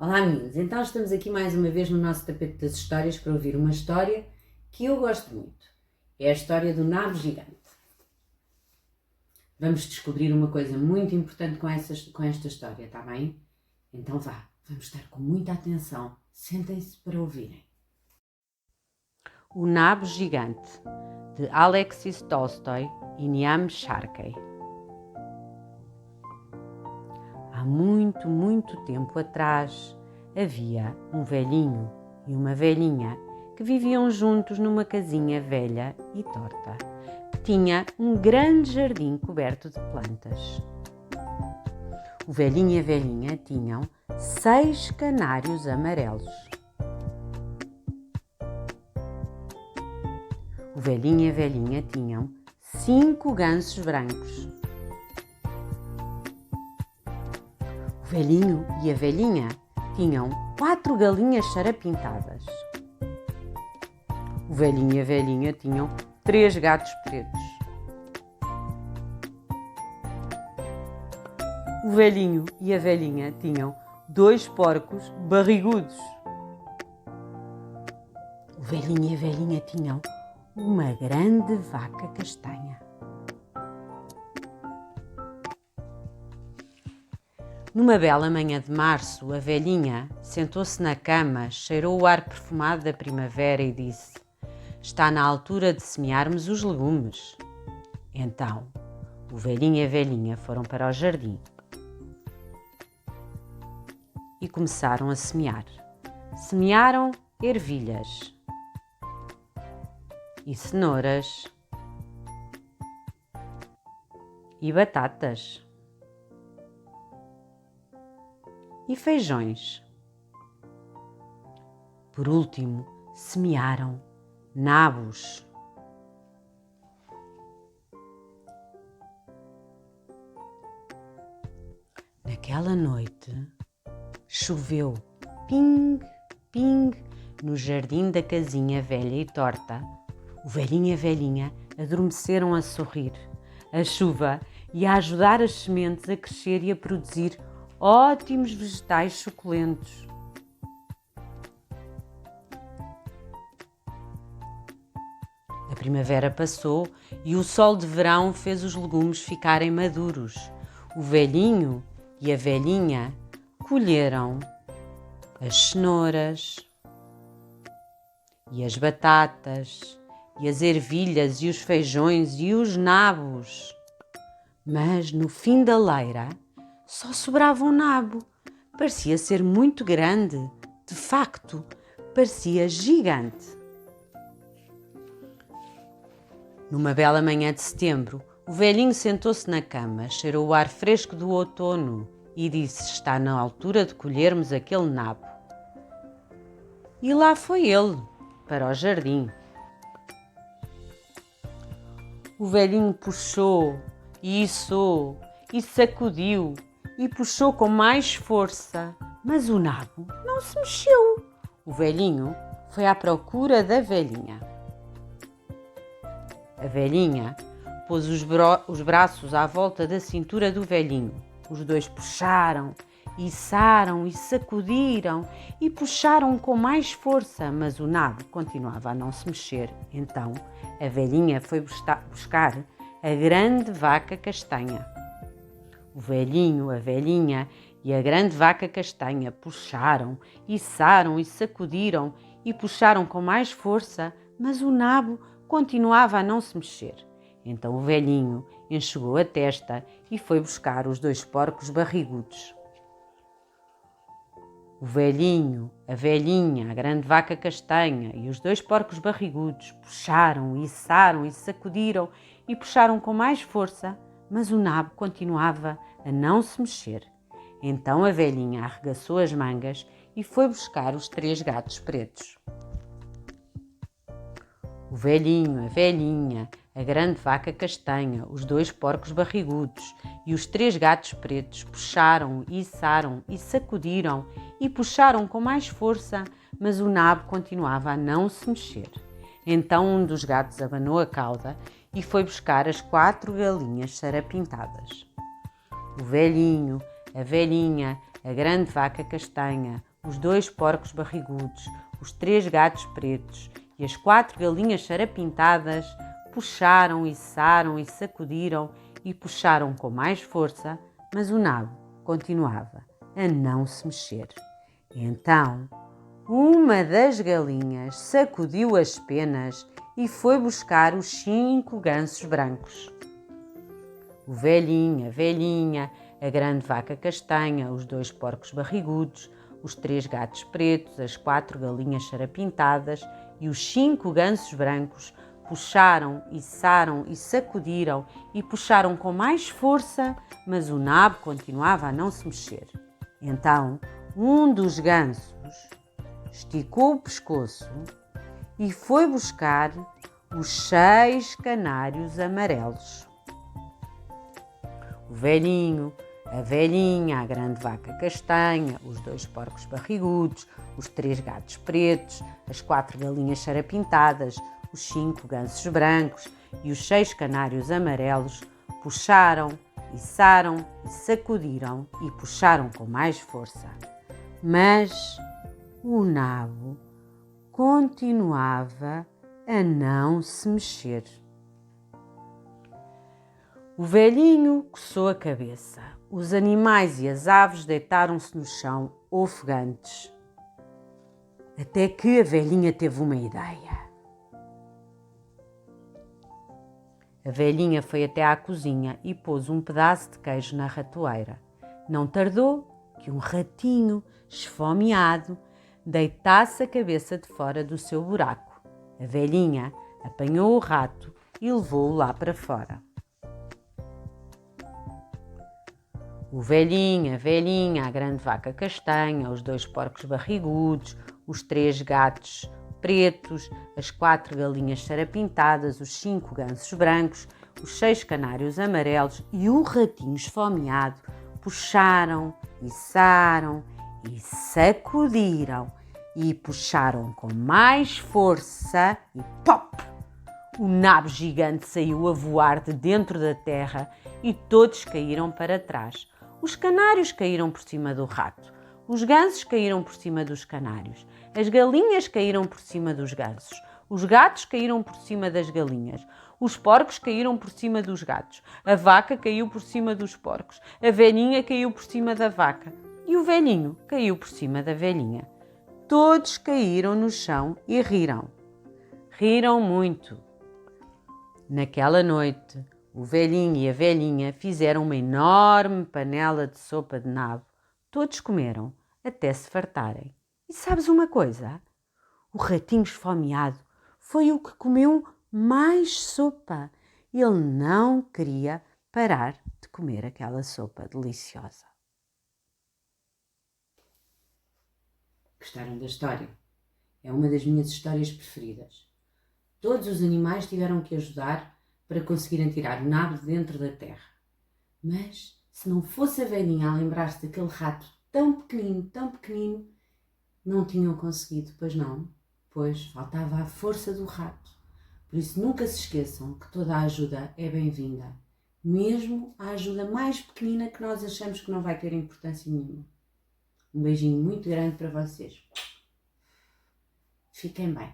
Olá meninos, então estamos aqui mais uma vez no nosso tapete das histórias para ouvir uma história que eu gosto muito. É a história do nabo gigante. Vamos descobrir uma coisa muito importante com esta história, está bem? Então vá, vamos estar com muita atenção. Sentem-se para ouvirem. O Nabo Gigante, de Alexis Tolstói e Niam Sharkey. Há muito, muito tempo atrás, havia um velhinho e uma velhinha que viviam juntos numa casinha velha e torta, que tinha um grande jardim coberto de plantas. O velhinho e a velhinha tinham 6 canários amarelos. O velhinho e a velhinha tinham 5 gansos brancos. O velhinho e a velhinha tinham 4 galinhas sarapintadas. O velhinho e a velhinha tinham 3 gatos pretos. O velhinho e a velhinha tinham 2 porcos barrigudos. O velhinho e a velhinha tinham uma grande vaca castanha. Numa bela manhã de março, a velhinha sentou-se na cama, cheirou o ar perfumado da primavera e disse: "Está na altura de semearmos os legumes." Então, o velhinho e a velhinha foram para o jardim e começaram a semear. Semearam ervilhas e cenouras e batatas e feijões. Por último, semearam nabos. Naquela noite, choveu ping, ping no jardim da casinha velha e torta. O velhinho e a velhinha adormeceram a sorrir. A chuva ia ajudar as sementes a crescer e a produzir ótimos vegetais suculentos. A primavera passou e o sol de verão fez os legumes ficarem maduros. O velhinho e a velhinha colheram as cenouras e as batatas e as ervilhas e os feijões e os nabos. Mas no fim da leira só sobrava um nabo. Parecia ser muito grande. De facto, parecia gigante. Numa bela manhã de setembro, o velhinho sentou-se na cama, cheirou o ar fresco do outono e disse: "Está na altura de colhermos aquele nabo." E lá foi ele, para o jardim. O velhinho puxou e içou e sacudiu e puxou com mais força, mas o nabo não se mexeu. O velhinho foi à procura da velhinha. A velhinha pôs os braços à volta da cintura do velhinho. Os dois puxaram, içaram e sacudiram e puxaram com mais força, mas o nabo continuava a não se mexer. Então a velhinha foi buscar a grande vaca castanha. O velhinho, a velhinha e a grande vaca castanha puxaram, içaram e sacudiram e puxaram com mais força, mas o nabo continuava a não se mexer. Então o velhinho enxugou a testa e foi buscar os 2 porcos barrigudos. O velhinho, a velhinha, a grande vaca castanha e os 2 porcos barrigudos puxaram, içaram e sacudiram e puxaram com mais força, mas o nabo continuava a não se mexer. Então a velhinha arregaçou as mangas e foi buscar os 3 gatos pretos. O velhinho, a velhinha, a grande vaca castanha, os 2 porcos barrigudos e os 3 gatos pretos puxaram, içaram e sacudiram e puxaram com mais força, mas o nabo continuava a não se mexer. Então um dos gatos abanou a cauda e foi buscar as 4 galinhas sarapintadas. O velhinho, a velhinha, a grande vaca castanha, os 2 porcos barrigudos, os 3 gatos pretos e as 4 galinhas sarapintadas puxaram, içaram e sacudiram e puxaram com mais força, mas o nabo continuava a não se mexer. Então, uma das galinhas sacudiu as penas e foi buscar os 5 gansos brancos. O velhinho, a velhinha, a grande vaca castanha, os 2 porcos barrigudos, os 3 gatos pretos, as 4 galinhas sarapintadas e os 5 gansos brancos puxaram, içaram e sacudiram e puxaram com mais força, mas o nabo continuava a não se mexer. Então, um dos gansos esticou o pescoço e foi buscar os 6 canários amarelos. O velhinho, a velhinha, a grande vaca castanha, os 2 porcos barrigudos, os 3 gatos pretos, as 4 galinhas sarapintadas, os 5 gansos brancos e os 6 canários amarelos puxaram, içaram e sacudiram e puxaram com mais força. Mas o nabo continuava a não se mexer. O velhinho coçou a cabeça. Os animais e as aves deitaram-se no chão, ofegantes. Até que a velhinha teve uma ideia. A velhinha foi até à cozinha e pôs um pedaço de queijo na ratoeira. Não tardou que um ratinho, esfomeado, deitasse a cabeça de fora do seu buraco. A velhinha apanhou o rato e levou-o lá para fora. O velhinho, a velhinha, a grande vaca castanha, os 2 porcos barrigudos, os 3 gatos pretos, as 4 galinhas sarapintadas, os 5 gansos brancos, os 6 canários amarelos e o ratinho esfomeado puxaram, içaram e sacudiram e puxaram com mais força e pop! O nabo gigante saiu a voar de dentro da terra e todos caíram para trás. Os canários caíram por cima do rato, os gansos caíram por cima dos canários, as galinhas caíram por cima dos gansos, os gatos caíram por cima das galinhas, os porcos caíram por cima dos gatos, a vaca caiu por cima dos porcos, a velhinha caiu por cima da vaca e o velhinho caiu por cima da velhinha. Todos caíram no chão e riram. Riram muito. Naquela noite, o velhinho e a velhinha fizeram uma enorme panela de sopa de nabo. Todos comeram, até se fartarem. E sabes uma coisa? O ratinho esfomeado foi o que comeu mais sopa. Ele não queria parar de comer aquela sopa deliciosa. Gostaram da história? É uma das minhas histórias preferidas. Todos os animais tiveram que ajudar para conseguirem tirar o nabo de dentro da terra. Mas, se não fosse a velhinha a lembrar-se daquele rato tão pequenino, não tinham conseguido, pois não? Pois faltava a força do rato. Por isso nunca se esqueçam que toda a ajuda é bem-vinda. Mesmo a ajuda mais pequenina que nós achamos que não vai ter importância nenhuma. Um beijinho muito grande para vocês. Fiquem bem.